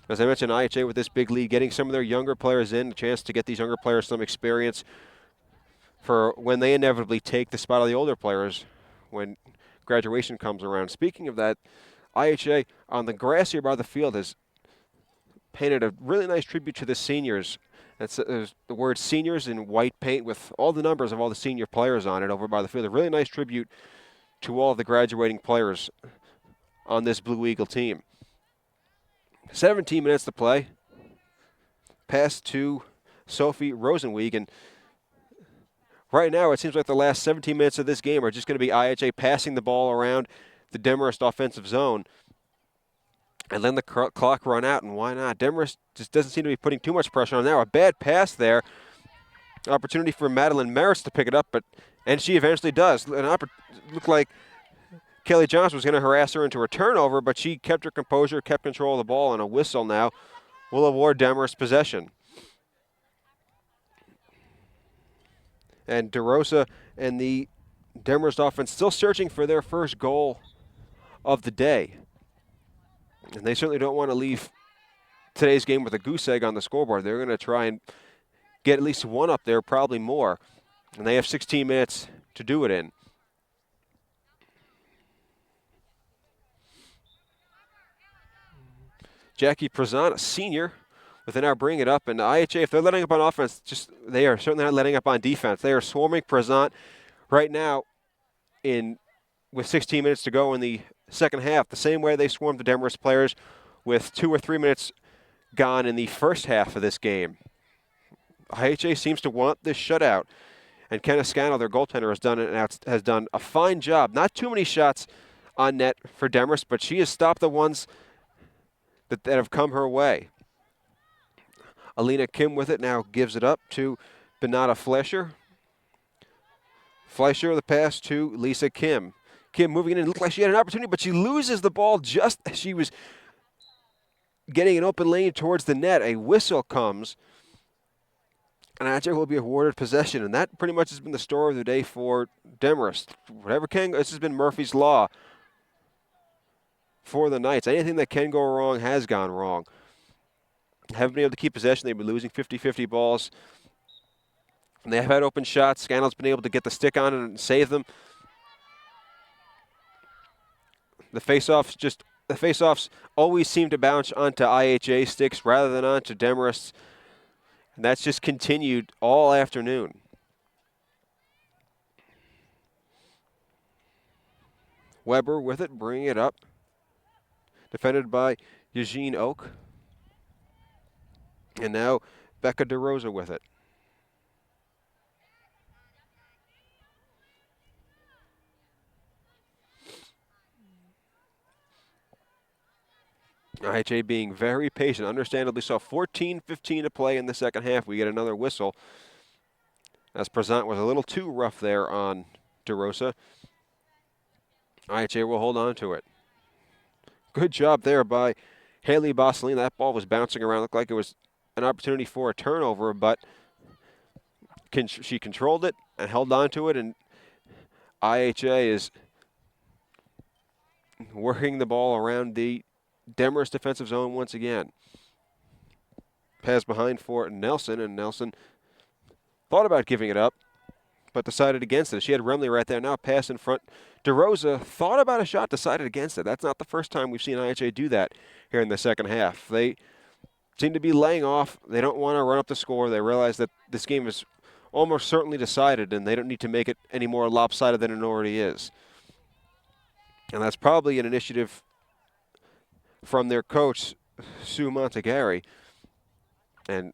As I mentioned, IHA with this big lead, getting some of their younger players in, a chance to get these younger players some experience for when they inevitably take the spot of the older players when graduation comes around. Speaking of that, IHA on the grass here by the field has painted a really nice tribute to the seniors. That's the word seniors in white paint with all the numbers of all the senior players on it over by the field. A really nice tribute to all of the graduating players on this Blue Eagle team. 17 minutes to play. Pass to Sophie Rosenweig, and right now it seems like the last 17 minutes of this game are just going to be IHA passing the ball around the Demarest offensive zone and letting the clock run out, and why not? Demarest just doesn't seem to be putting too much pressure on now. A bad pass there. Opportunity for Madeline Merritts to pick it up, and she eventually does. Looked like Kelly Johnson was going to harass her into a turnover, but she kept her composure, kept control of the ball, and a whistle now will award Demarest possession. And DeRosa and the Demarest offense still searching for their first goal of the day. And they certainly don't want to leave today's game with a goose egg on the scoreboard. They're going to try and get at least one up there, probably more. And they have 16 minutes to do it in. Jackie Prezan, a senior, with now bring it up. And IHA, if they're letting up on offense, they are certainly not letting up on defense. They are swarming Prezan right now with 16 minutes to go in the second half, the same way they swarmed the Demarest players with 2 or 3 minutes gone in the first half of this game. IHA seems to want this shutout, and Kenna Scannell, their goaltender, has done a fine job. Not too many shots on net for Demarest, but she has stopped the ones that have come her way. Alina Kim with it now gives it up to Benata Fleischer. Fleischer, the pass to Lisa Kim. Kim moving in, looked like she had an opportunity, but she loses the ball just as she was getting an open lane towards the net. A whistle comes, and IHA will be awarded possession, and that pretty much has been the story of the day for Demarest. Whatever this has been Murphy's Law for the Knights. Anything that can go wrong has gone wrong. Haven't been able to keep possession. They've been losing 50-50 balls. And they have had open shots. Scannell's been able to get the stick on it and save them. The face-offs always seem to bounce onto IHA sticks rather than onto Demarest. And that's just continued all afternoon. Weber with it, bringing it up. Defended by Eugene Oak. And now Becca DeRosa with it. IHA being very patient, understandably so. 14:15 to play in the second half. We get another whistle, as Prezant was a little too rough there on DeRosa. IHA will hold on to it. Good job there by Haley Bosselin. That ball was bouncing around. Looked like it was an opportunity for a turnover, but she controlled it and held on to it, and IHA is working the ball around the Demarest defensive zone once again. Pass behind for Nelson, and Nelson thought about giving it up, but decided against it. She had Remley right there. Now pass in front. DeRosa thought about a shot, decided against it. That's not the first time we've seen IHA do that here in the second half. They seem to be laying off. They don't want to run up the score. They realize that this game is almost certainly decided, and they don't need to make it any more lopsided than it already is. And that's probably an initiative from their coach, Sue Montegari. And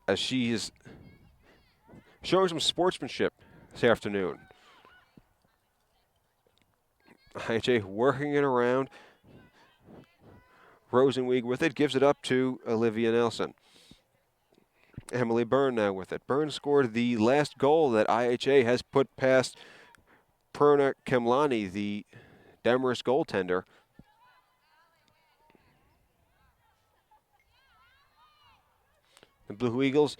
as she is showing some sportsmanship this afternoon. IHA working it around. Rosenweig with it, gives it up to Olivia Nelson. Emily Byrne now with it. Byrne scored the last goal that IHA has put past Perna Kemlani, the Demarest goaltender. The Blue Eagles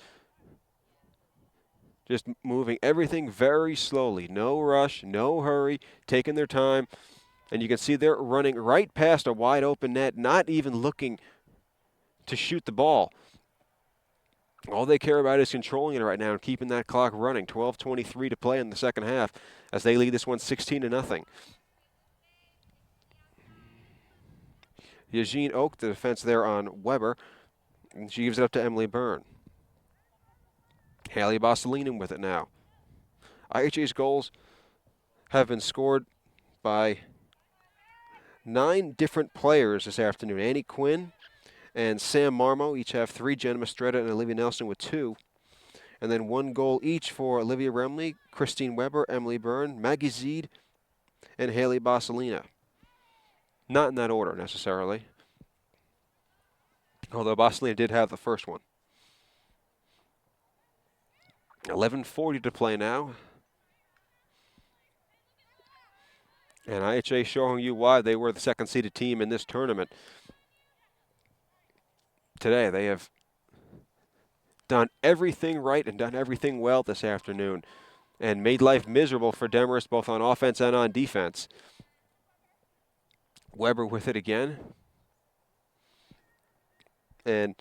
just moving everything very slowly. No rush, no hurry, taking their time. And you can see they're running right past a wide open net, not even looking to shoot the ball. All they care about is controlling it right now and keeping that clock running. 12:23 to play in the second half as they lead this one 16-0. Eugene Oak, the defense there on Weber, and she gives it up to Emily Byrne. Haley Bosselinen with it now. IHA's goals have been scored by 9 different players this afternoon. Annie Quinn and Sam Marmo each have 3. Jenna Mastretta and Olivia Nelson with 2. And then 1 goal each for Olivia Remley, Christine Weber, Emily Byrne, Maggie Zeed, and Haley Bosselina. Not in that order necessarily, although Bosselina did have the first one. 11:40 to play now. And IHA showing you why they were the second-seeded team in this tournament. Today they have done everything right and done everything well this afternoon and made life miserable for Demarest both on offense and on defense. Weber with it again. And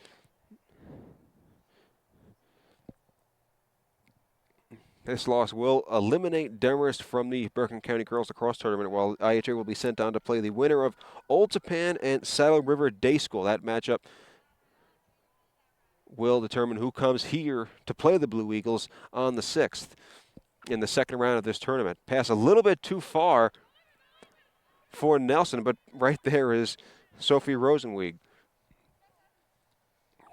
this loss will eliminate Demarest from the Bergen County Girls Lacrosse Tournament, while IHA will be sent on to play the winner of Old Tappan and Saddle River Day School. That matchup will determine who comes here to play the Blue Eagles on the 6th in the second round of this tournament. Pass a little bit too far for Nelson, but right there is Sophie Rosenweig.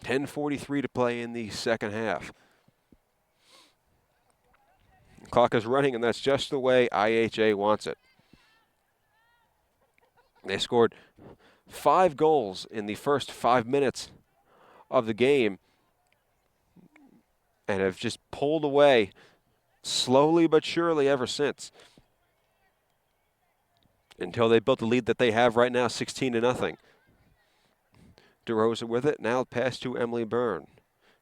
10:43 to play in the second half. The clock is running, and that's just the way IHA wants it. They scored 5 goals in the first 5 minutes of the game and have just pulled away slowly but surely ever since, until they built the lead that they have right now, 16-0. DeRosa with it. Now pass to Emily Byrne.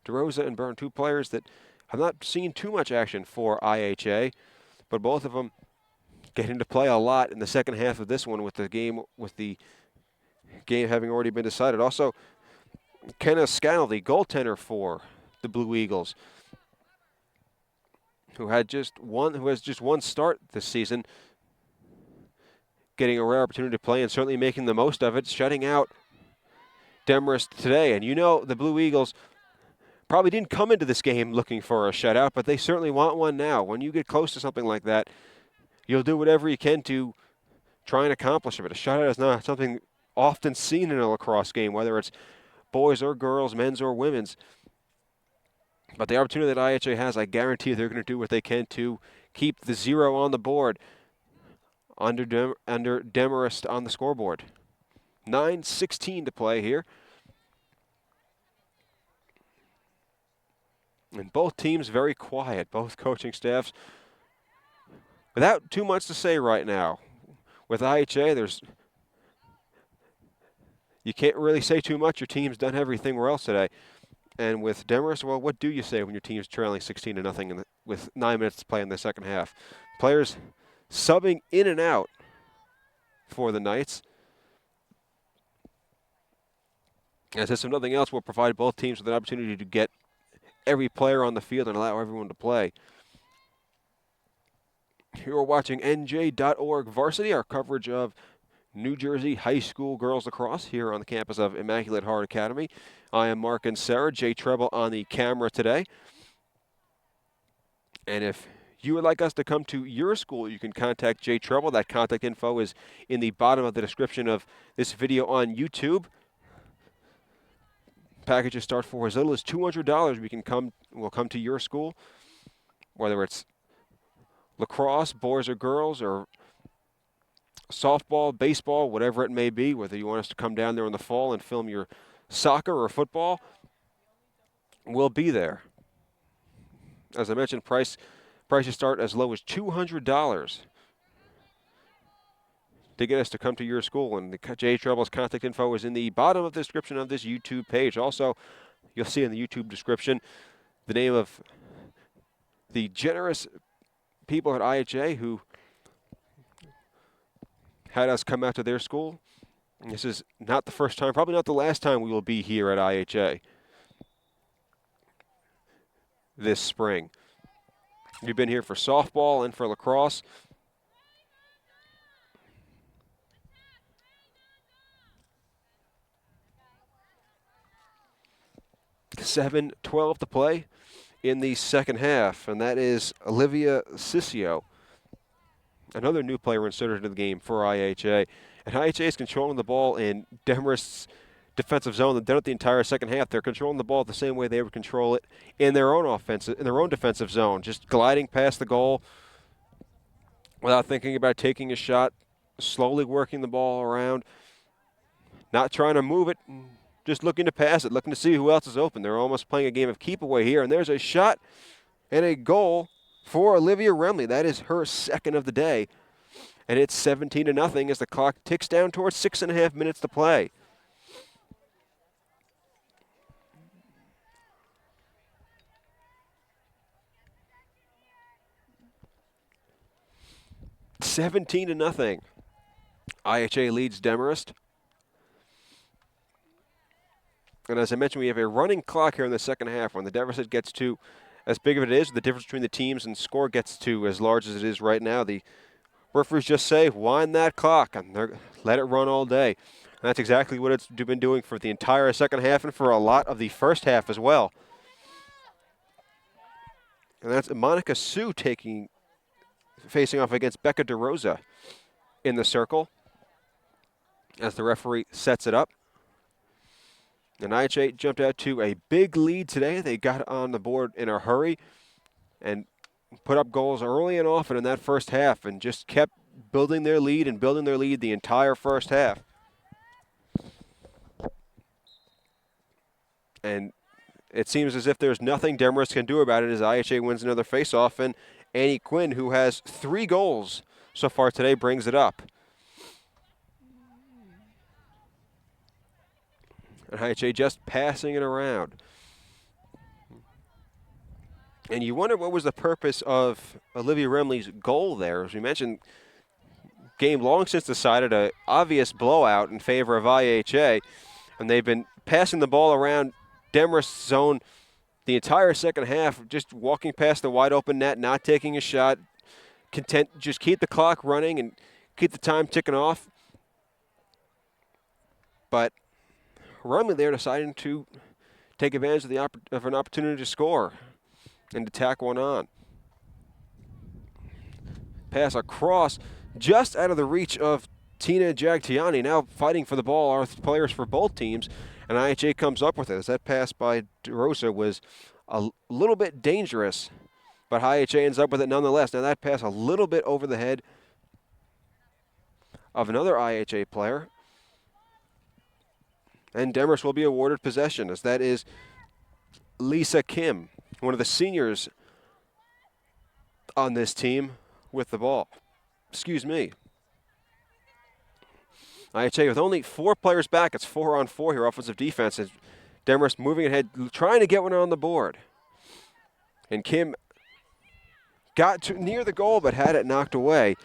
DeRosa and Byrne, 2 players that have not seen too much action for IHA, but both of them getting to play a lot in the second half of this one with the game having already been decided. Also, Kenna Scannell, the goaltender for the Blue Eagles, who has just one start this season, getting a rare opportunity to play and certainly making the most of it, shutting out Demarest today. And you know the Blue Eagles probably didn't come into this game looking for a shutout, but they certainly want one now. When you get close to something like that, you'll do whatever you can to try and accomplish it. A shutout is not something often seen in a lacrosse game, whether it's boys or girls, men's or women's. But the opportunity that IHA has, I guarantee they're going to do what they can to keep the 0 on the board. under Demarest on the scoreboard. 9:16 to play here. And both teams very quiet, both coaching staffs. Without too much to say right now. With IHA, you can't really say too much. Your team's done everything else today. And with Demarest, well, what do you say when your team's trailing 16-0 with 9 minutes to play in the second half? Players subbing in and out for the Knights. As if nothing else will provide both teams with an opportunity to get every player on the field and allow everyone to play. You're watching NJ.org Varsity, our coverage of New Jersey high school girls lacrosse here on the campus of Immaculate Heart Academy. I am Mark and Sarah, Jay Treble on the camera today. And if you would like us to come to your school, you can contact Jay Treble. That contact info is in the bottom of the description of this video on YouTube. Packages start for as little as $200. We'll come to your school, whether it's lacrosse, boys or girls, or softball, baseball, whatever it may be, whether you want us to come down there in the fall and film your soccer or football, we'll be there. As I mentioned, prices start as low as $200 to get us to come to your school. And the Jay Treble's contact info is in the bottom of the description of this YouTube page. Also, you'll see in the YouTube description the name of the generous people at IHA who had us come out to their school. And this is not the first time, probably not the last time we will be here at IHA this spring. We've been here for softball and for lacrosse. $7:12 to play in the second half, and that is Olivia Ciccio, another new player inserted into the game for IHA. And IHA is controlling the ball in Demarest's defensive zone. They've done it the entire second half. They're controlling the ball the same way they would control it in their own defensive zone, just gliding past the goal without thinking about taking a shot, slowly working the ball around, not trying to move it, just looking to pass it, looking to see who else is open. They're almost playing a game of keep away here, and there's a shot and a goal for Olivia Remley. That is her second of the day, and it's 17-0 as the clock ticks down towards 6.5 minutes to play. $17-0. IHA leads Demarest. And as I mentioned, we have a running clock here in the second half. When the deficit gets to as big of it is, the difference between the teams and score gets to as large as it is right now, the referees just say, wind that clock, and let it run all day. And that's exactly what it's been doing for the entire second half and for a lot of the first half as well. And that's Monica Sue facing off against Becca DeRosa in the circle as the referee sets it up. And IHA jumped out to a big lead today. They got on the board in a hurry and put up goals early and often in that first half and just kept building their lead the entire first half. And it seems as if there's nothing Demarest can do about it as IHA wins another faceoff, and Annie Quinn, who has 3 goals so far today, brings it up. And IHA just passing it around. And you wonder what was the purpose of Olivia Remley's goal there. As we mentioned, game long since decided, an obvious blowout in favor of IHA. And they've been passing the ball around Demarest's zone the entire second half, just walking past the wide open net, not taking a shot, content just keep the clock running and keep the time ticking off. But Remley there deciding to take advantage of an opportunity to score and to tack one on. Pass across just out of the reach of Tina Jagtiani. Now fighting for the ball are players for both teams, and IHA comes up with it. As that pass by DeRosa was a little bit dangerous, but IHA ends up with it nonetheless. Now that pass a little bit over the head of another IHA player. And Demarest will be awarded possession, as that is Lisa Kim, one of the seniors on this team, with the ball. Excuse me. IHA with only 4 players back. It's 4-on-4 here, offensive defense. As Demarest moving ahead, trying to get one on the board. And Kim got near the goal, but had it knocked away.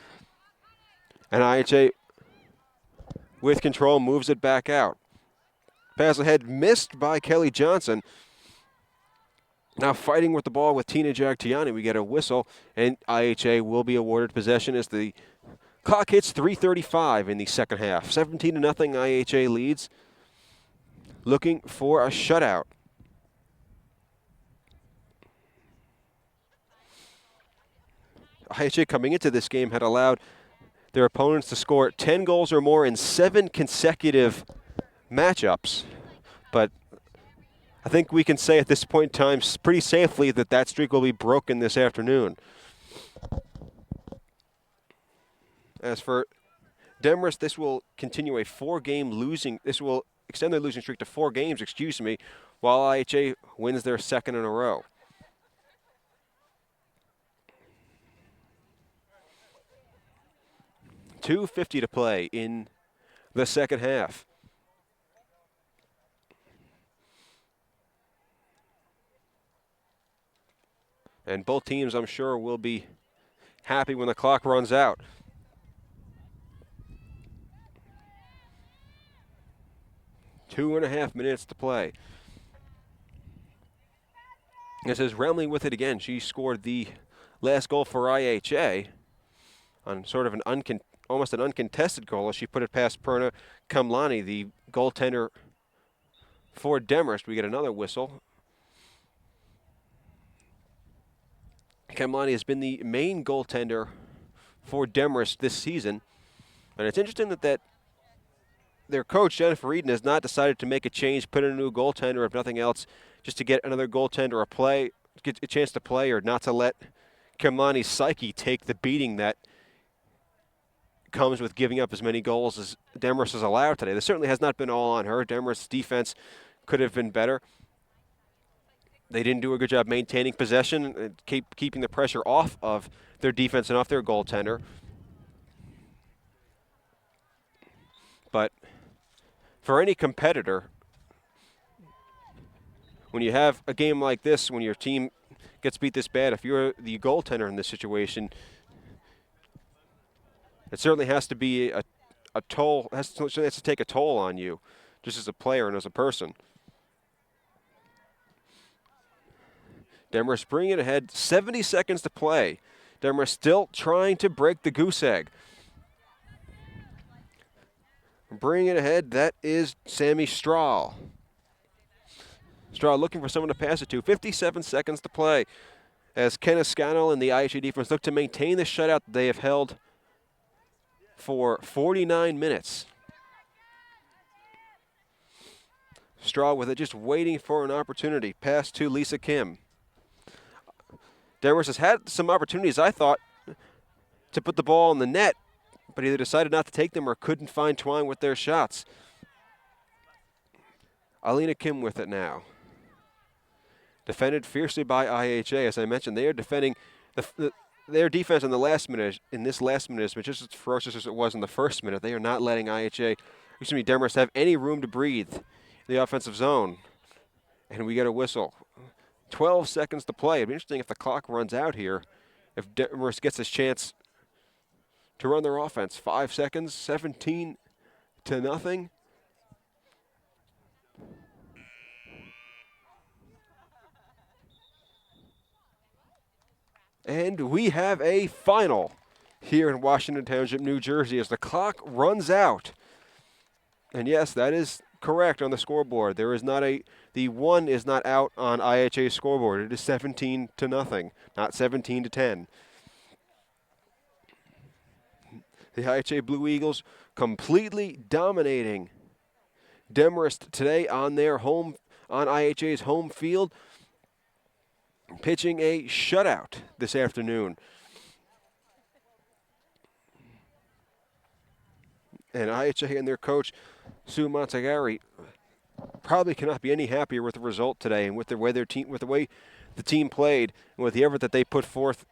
And IHA, with control, moves it back out. Pass ahead, missed by Kelly Johnson. Now fighting with the ball with Tina Jagtiani. We get a whistle, and IHA will be awarded possession as the clock hits 3:35 in the second half. 17-0 IHA leads. Looking for a shutout. IHA coming into this game had allowed their opponents to score 10 goals or more in 7 consecutive matchups. But I think we can say at this point in time pretty safely that that streak will be broken this afternoon. As for Demarest, this will continue a 4-game losing. This will extend their losing streak to 4 games, while IHA wins their second in a row. .250 to play in the second half. And both teams, I'm sure, will be happy when the clock runs out. Two and a half minutes to play. This is Remley with it again. She scored the last goal for IHA on sort of almost an uncontested goal as she put it past Perna Kamlani, the goaltender for Demarest. We get another whistle. Kamlani has been the main goaltender for Demarest this season. And it's interesting that their coach, Jennifer Eden, has not decided to make a change, put in a new goaltender, if nothing else, just to get another goaltender get a chance to play, or not to let Kamlani's psyche take the beating that comes with giving up as many goals as Demarest has allowed today. This certainly has not been all on her. Demarest's defense could have been better. They didn't do a good job maintaining possession and keeping the pressure off of their defense and off their goaltender. But for any competitor, when you have a game like this, when your team gets beat this bad, if you're the goaltender in this situation, it certainly has to be a toll. Has to take a toll on you, just as a player and as a person. Demarest bringing it ahead. 70 seconds to play. Demarest still trying to break the goose egg. Bringing it ahead, that is Sammy Strahl. Strahl looking for someone to pass it to. 57 seconds to play as Kenneth Scannell and the IHA defense look to maintain the shutout that they have held for 49 minutes. Strahl with it, just waiting for an opportunity. Pass to Lisa Kim. Demarest has had some opportunities, I thought, to put the ball in the net, but either decided not to take them or couldn't find twine with their shots. Alina Kim with it now. Defended fiercely by IHA. As I mentioned, they are defending their defense in this last minute is just as ferocious as it was in the first minute. They are not letting Demarest have any room to breathe in the offensive zone. And we get a whistle. 12 seconds to play. It'd be interesting if the clock runs out here, if Demarest gets his chance to run their offense. 5 seconds, 17-0. And we have a final here in Washington Township, New Jersey, as the clock runs out. And yes, that is correct on the scoreboard. The 1 is not out on IHA's scoreboard. It is 17-0, not 17-10. The IHA Blue Eagles completely dominating Demarest today on IHA's home field, pitching a shutout this afternoon. And IHA and their coach, Sue Montagari, probably cannot be any happier with the result today and with the way the team played and with the effort that they put forth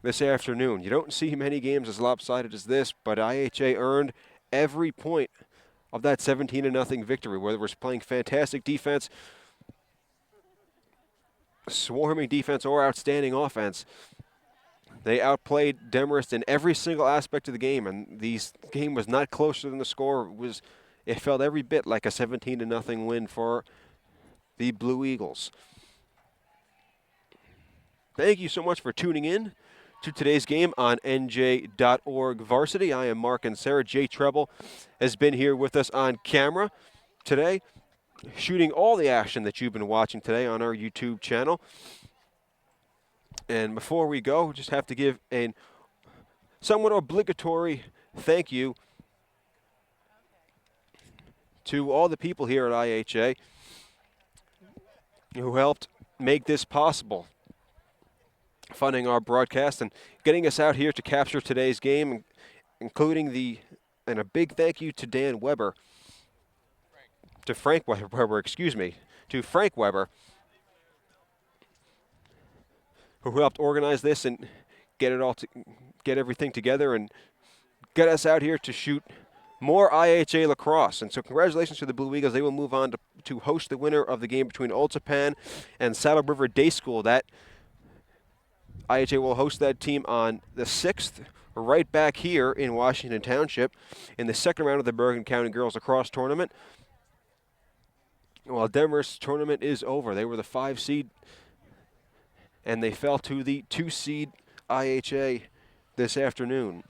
this afternoon. You don't see many games as lopsided as this, but IHA earned every point of that 17-0 victory, whether it was playing fantastic defense, swarming defense, or outstanding offense. They outplayed Demarest in every single aspect of the game, and the game was not closer than the score. It felt every bit like a 17-0 win for the Blue Eagles. Thank you so much for tuning in to today's game on NJ.org Varsity. I am Mark and Sarah. Jay Treble has been here with us on camera today, shooting all the action that you've been watching today on our YouTube channel. And before we go, just have to give a somewhat obligatory thank you to all the people here at IHA who helped make this possible, funding our broadcast and getting us out here to capture today's game, including and a big thank you to Dan Weber, to Frank Weber, who helped organize this and get everything together and get us out here to shoot more IHA lacrosse. And so congratulations to the Blue Eagles. They will move on to host the winner of the game between Penn and Saddle River Day School. That IHA will host that team on the 6th, right back here in Washington Township in the second round of the Bergen County Girls Lacrosse Tournament. While Demarest's tournament is over, they were the 5 seed, and they fell to the 2 seed IHA this afternoon.